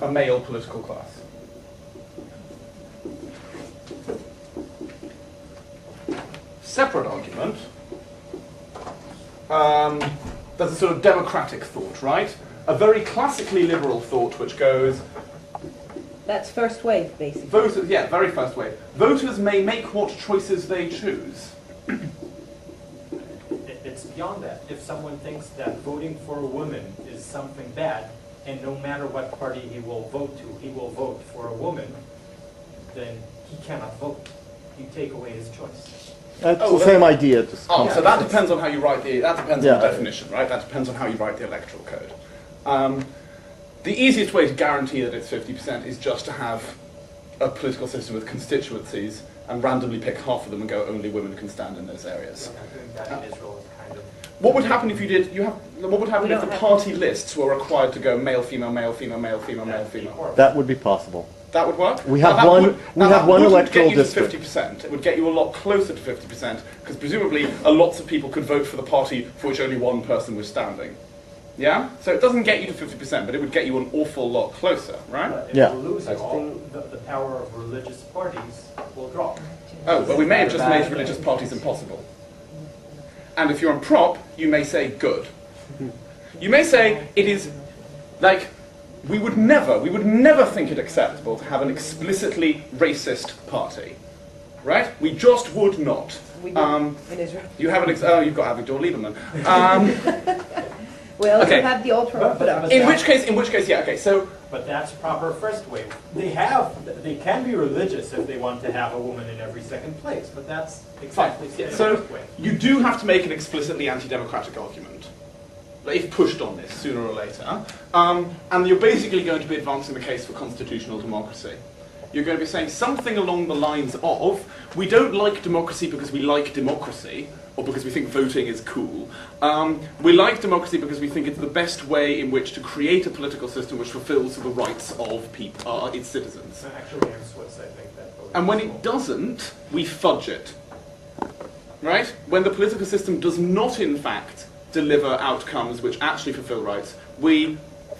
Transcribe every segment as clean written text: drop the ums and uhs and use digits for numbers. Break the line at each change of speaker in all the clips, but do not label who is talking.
a male political class. Separate argument. There's a sort of democratic thought, right? A very classically liberal thought which goes...
That's first wave, basically.
Voters, yeah, very first wave. Voters may make what choices they choose.
It's beyond that. If someone thinks that voting for a woman is something bad, and no matter what party he will vote to, he will vote for a woman, then he cannot vote. You take away his choice.
That's the same idea.
So that depends on how you write the, that depends on the definition, right? That depends on how you write the electoral code. The easiest way to guarantee that it's 50% is just to have a political system with constituencies and randomly pick half of them and go, only women can stand in those areas. What would happen if you did, what would happen if the party lists were required to go male, female, male, female, male, female, male, female?
That would be possible.
That would work?
We have one electoral district.
It would get you to 50%. It would get you a lot closer to 50%, because presumably lots of people could vote for the party for which only one person was standing. Yeah? So it doesn't get you to 50%, but it would get you an awful lot closer, right?
But if
Yeah.
you lose it all, the power of religious parties will drop.
Oh, well, we may have just made religious parties impossible. And if you're on prop, you may say good. You may say it is like, we would never think it acceptable to have an explicitly racist party. Right? We just would not.
We do in Israel.
You have you've got Avigdor Lieberman.
We also
Okay.
have the ultra-Orthodox.
In which case, yeah, okay, so...
But that's proper first wave. They can be religious if they want to have a woman in every second place, but that's exactly the
So
first wave.
you do have to make an explicitly anti-democratic argument, if pushed on this sooner or later, and you're basically going to be advancing the case for constitutional democracy. You're going to be saying something along the lines of, we don't like democracy because we like democracy, or because we think voting is cool. We like democracy because we think it's the best way in which to create a political system which fulfills the rights of people, its citizens.
Actually, in Swiss, I think that voting
And when
is
it doesn't, we fudge it. Right? When the political system does not, in fact, deliver outcomes which actually fulfill rights, we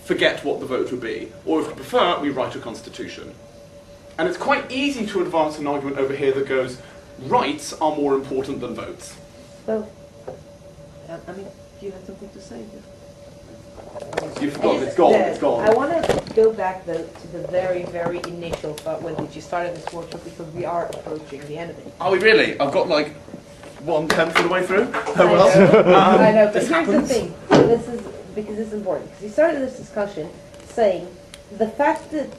forget what the vote would be. Or if we prefer, we write a constitution. And it's quite easy to advance an argument over here that goes, rights are more important than votes.
Well, I mean, do you have something to say?
You've forgotten, it's gone, it's gone.
I want to go back to the very, very initial thought when you started this workshop, because we are approaching the end of it.
Are we really? I've got like 1/10 of the way through. Oh well.
I know, but
this
here's
happens.
the thing. This is because this is important. Because you started this discussion saying the fact that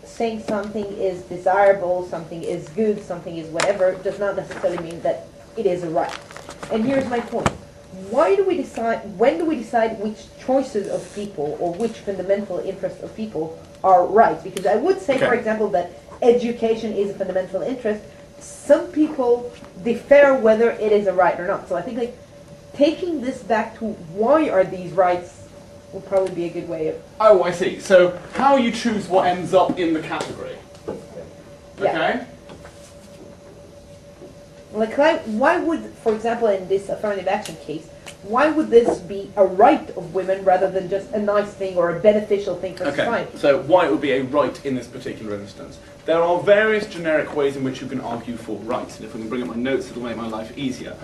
saying something is desirable, something is good, something is whatever, does not necessarily mean that it is a right. And here's my point. Why do we decide, when do we decide which choices of people or which fundamental interests of people are right? Because I would say, for example, that education is a fundamental interest. Some people differ whether it is a right or not. So I think like taking this back to why are these rights would probably be a good way of...
Oh, I see. So how you choose what ends up in the category. Okay?
Yeah. Like, why would, for example, in this affirmative action case, why would this be a right of women rather than just a nice thing or a beneficial thing for society?
So why it would be a right in this particular instance. There are various generic ways in which you can argue for rights, and if we can bring up my notes, it'll make my life easier.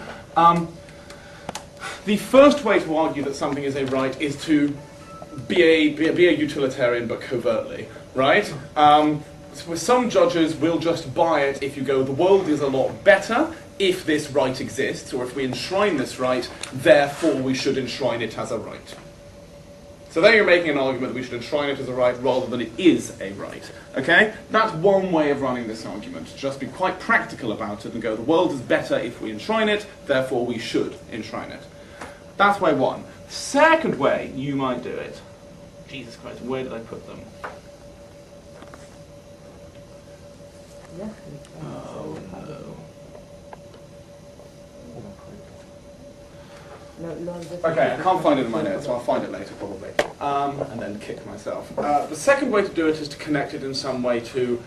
The first way to argue that something is a right is to be a utilitarian, but covertly, right? With some judges will just buy it if you go, the world is a lot better if this right exists, or if we enshrine this right, therefore we should enshrine it as a right. So there you're making an argument that we should enshrine it as a right rather than it is a right. Okay? That's one way of running this argument. Just be quite practical about it and go, the world is better if we enshrine it, therefore we should enshrine it. That's way one. Second way you might do it. Jesus Christ, where did I put them? Oh no. Okay, I can't find it in my notes, so I'll find it later probably. And then kick myself. The second way to do it is to connect it in some way to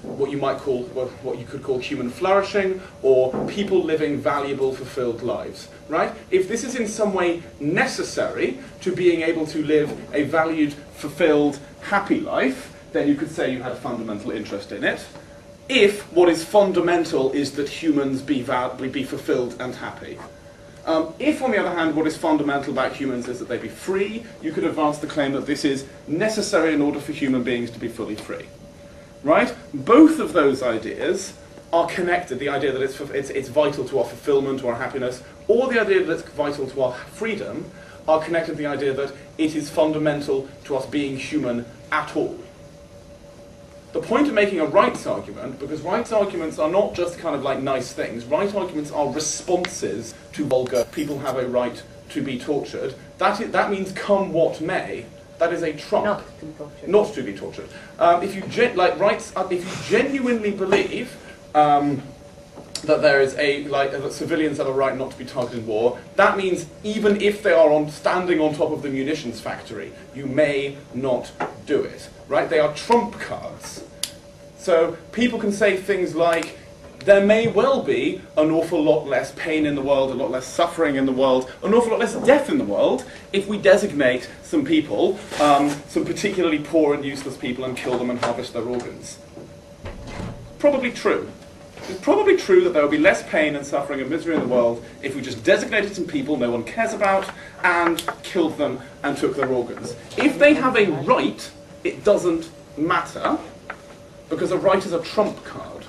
what you might call, what you could call human flourishing, or people living valuable, fulfilled lives, right? If this is in some way necessary to being able to live a valued, fulfilled, happy life, then you could say you had a fundamental interest in it. If what is fundamental is that humans be fulfilled and happy. If, on the other hand, what is fundamental about humans is that they be free, you could advance the claim that this is necessary in order for human beings to be fully free. Right? Both of those ideas are connected. The idea that it's vital to our fulfillment or our happiness, or the idea that it's vital to our freedom, are connected to the idea that it is fundamental to us being human at all. The point of making a rights argument, because rights arguments are not just kind of like nice things, right arguments are responses to vulgar, people have a right to be tortured. That means come what may. That is a trump.
Not to be tortured.
Not to be tortured. If you genuinely believe that there is that civilians have a right not to be targeted in war, that means even if they are standing on top of the munitions factory, you may not do it. Right? They are trump cards. So people can say things like, there may well be an awful lot less pain in the world, a lot less suffering in the world, an awful lot less death in the world if we designate some people, some particularly poor and useless people, and kill them and harvest their organs. Probably true. It's probably true that there will be less pain and suffering and misery in the world if we just designated some people no one cares about and killed them and took their organs. If they have a right, it doesn't matter, because a right is a trump card.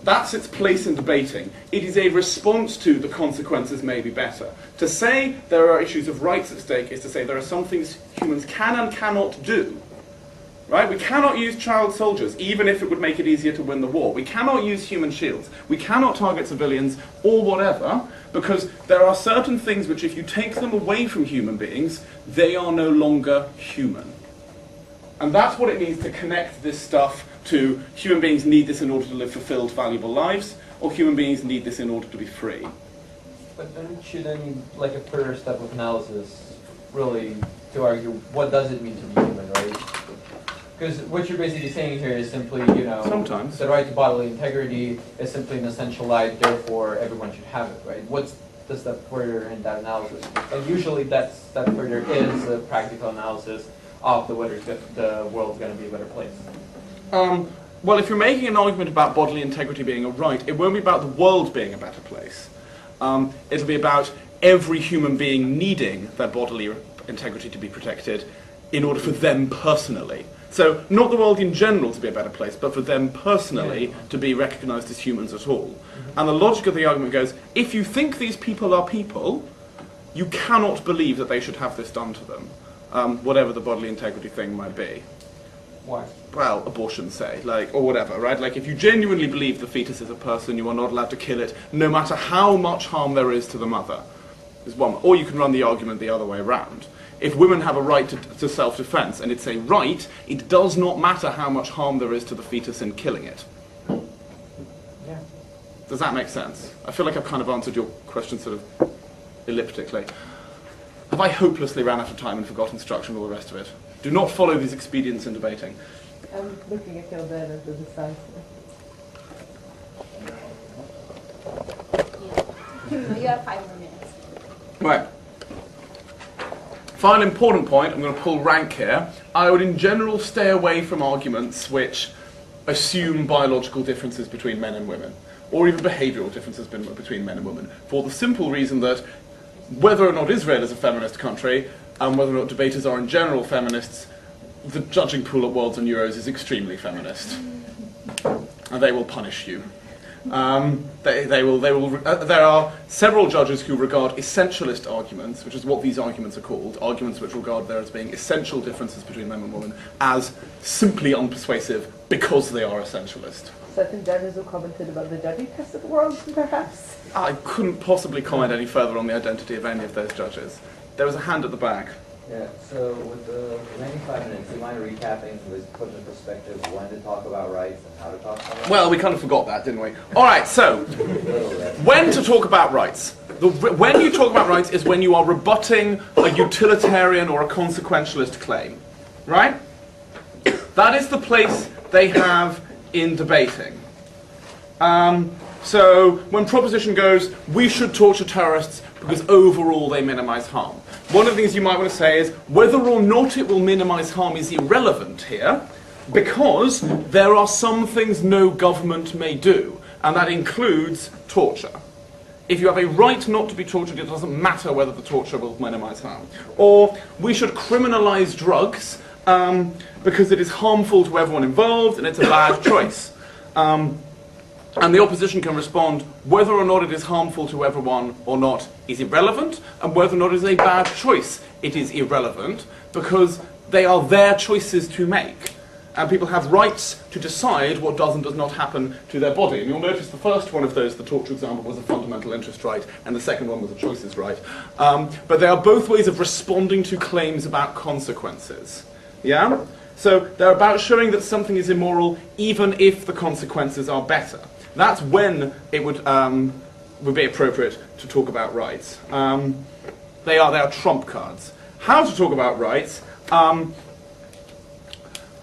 That's its place in debating. It is a response to the consequences may be better. To say there are issues of rights at stake is to say there are some things humans can and cannot do. Right? We cannot use child soldiers, even if it would make it easier to win the war. We cannot use human shields. We cannot target civilians, or whatever, because there are certain things which, if you take them away from human beings, they are no longer human. And that's what it means to connect this stuff to human beings need this in order to live fulfilled, valuable lives, or human beings need this in order to be free.
But then shouldn't, like a further step of analysis, really to argue what does it mean to be human, right? Because what you're basically saying here is simply,
sometimes
the right to bodily integrity is simply an essential right, therefore everyone should have it, right? What's the step further in that analysis? And usually that step further is a practical analysis of whether the world's going to be a better place.
Well, if you're making an argument about bodily integrity being a right, it won't be about the world being a better place. It'll be about every human being needing their bodily integrity to be protected in order for them personally. So, not the world in general to be a better place, but for them personally to be recognised as humans at all. Mm-hmm. And the logic of the argument goes, if you think these people are people, you cannot believe that they should have this done to them, whatever the bodily integrity thing might be.
Why?
Well, abortion, say, or whatever, right? Like, if you genuinely believe the fetus is a person, you are not allowed to kill it, no matter how much harm there is to the mother. Is one. Or you can run the argument the other way around. If women have a right to self-defense, and it's a right, it does not matter how much harm there is to the fetus in killing it.
Yeah.
Does that make sense? I feel like I've kind of answered your question sort of elliptically. Have I hopelessly ran out of time and forgotten structure and all the rest of it? Do not follow these expedients in debating.
I'm looking at your data to decide.
You have 5 more minutes.
Right. Final important point, I'm going to pull rank here. I would in general stay away from arguments which assume biological differences between men and women, or even behavioural differences between men and women, for the simple reason that whether or not Israel is a feminist country, and whether or not debaters are in general feminists, the judging pool at Worlds and Euros is extremely feminist. And they will punish you. There are several judges who regard essentialist arguments, which is what these arguments are called, arguments which regard there as being essential differences between men and women, as simply unpersuasive because they are essentialist.
Certain judges who commented about the judging test at Worlds, perhaps?
I couldn't possibly comment any further on the identity of any of those judges. There was a hand at the back.
Yeah, so with the remaining 5 minutes, do you mind recapping to put in perspective when to talk about rights and how to talk about rights?
Well, we kind of forgot that, didn't we? All right, so, when to talk about rights? When you talk about rights is when you are rebutting a utilitarian or a consequentialist claim, right? That is the place they have in debating. So, when proposition goes, we should torture terrorists because overall they minimize harm. one of the things you might want to say is whether or not it will minimize harm is irrelevant here, because there are some things no government may do, and that includes torture. If you have a right not to be tortured, it doesn't matter whether the torture will minimize harm. Or we should criminalize drugs because it is harmful to everyone involved and it's a bad choice. And the opposition can respond whether or not it is harmful to everyone or not is irrelevant, and whether or not it is a bad choice, it is irrelevant, because they are their choices to make. And people have rights to decide what does and does not happen to their body. And you'll notice the first one of those, the torture example, was a fundamental interest right, and the second one was a choices right. But they are both ways of responding to claims about consequences. Yeah? So they're about showing that something is immoral even if the consequences are better. That's when it would be appropriate to talk about rights. They are trump cards. How to talk about rights? I've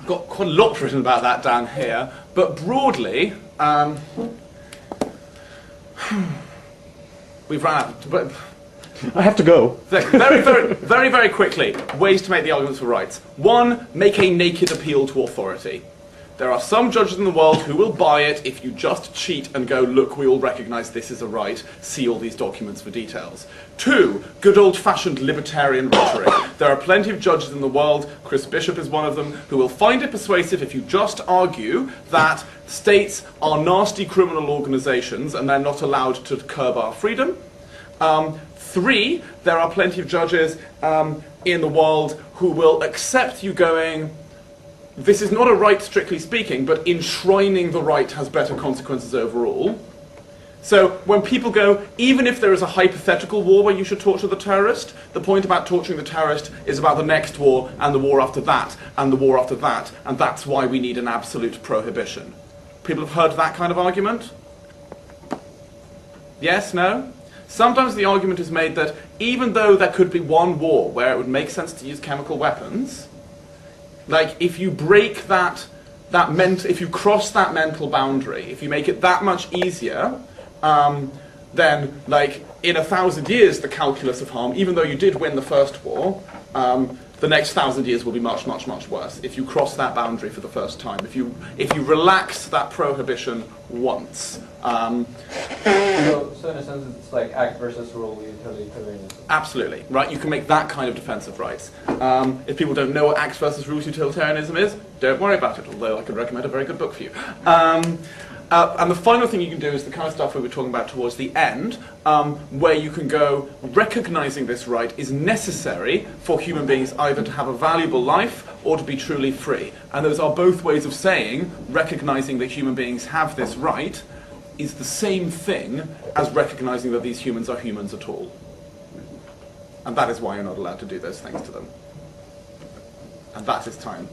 got quite a lot written about that down here, but broadly, we've run out. But
I have to go.
Very quickly, ways to make the arguments for rights. One, make a naked appeal to authority. There are some judges in the world who will buy it if you just cheat and go, look, we all recognise this is a right, see all these documents for details. Two, good old-fashioned libertarian rhetoric. There are plenty of judges in the world, Chris Bishop is one of them, who will find it persuasive if you just argue that states are nasty criminal organisations and they're not allowed to curb our freedom. Three, there are plenty of judges in the world who will accept you going, this is not a right strictly speaking, but enshrining the right has better consequences overall. So when people go, even if there is a hypothetical war where you should torture the terrorist, the point about torturing the terrorist is about the next war and the war after that and the war after that, and that's why we need an absolute prohibition. People have heard that kind of argument? Yes, no? Sometimes the argument is made that even though there could be one war where it would make sense to use chemical weapons, like if you break if you cross that mental boundary, if you make it that much easier, then like in 1,000 years the calculus of harm, even though you did win the first war, the next 1,000 years will be much worse if you cross that boundary for the first time. If you relax that prohibition once.
So in a sense, it's like act versus rule utilitarianism.
Absolutely, right? You can make that kind of defense of rights. If people don't know what act versus rules utilitarianism is, don't worry about it, although I could recommend a very good book for you. And the final thing you can do is the kind of stuff we were talking about towards the end, where you can go, recognizing this right is necessary for human beings either to have a valuable life or to be truly free. And those are both ways of saying recognizing that human beings have this right is the same thing as recognizing that these humans are humans at all. And that is why you're not allowed to do those things to them. And that is time.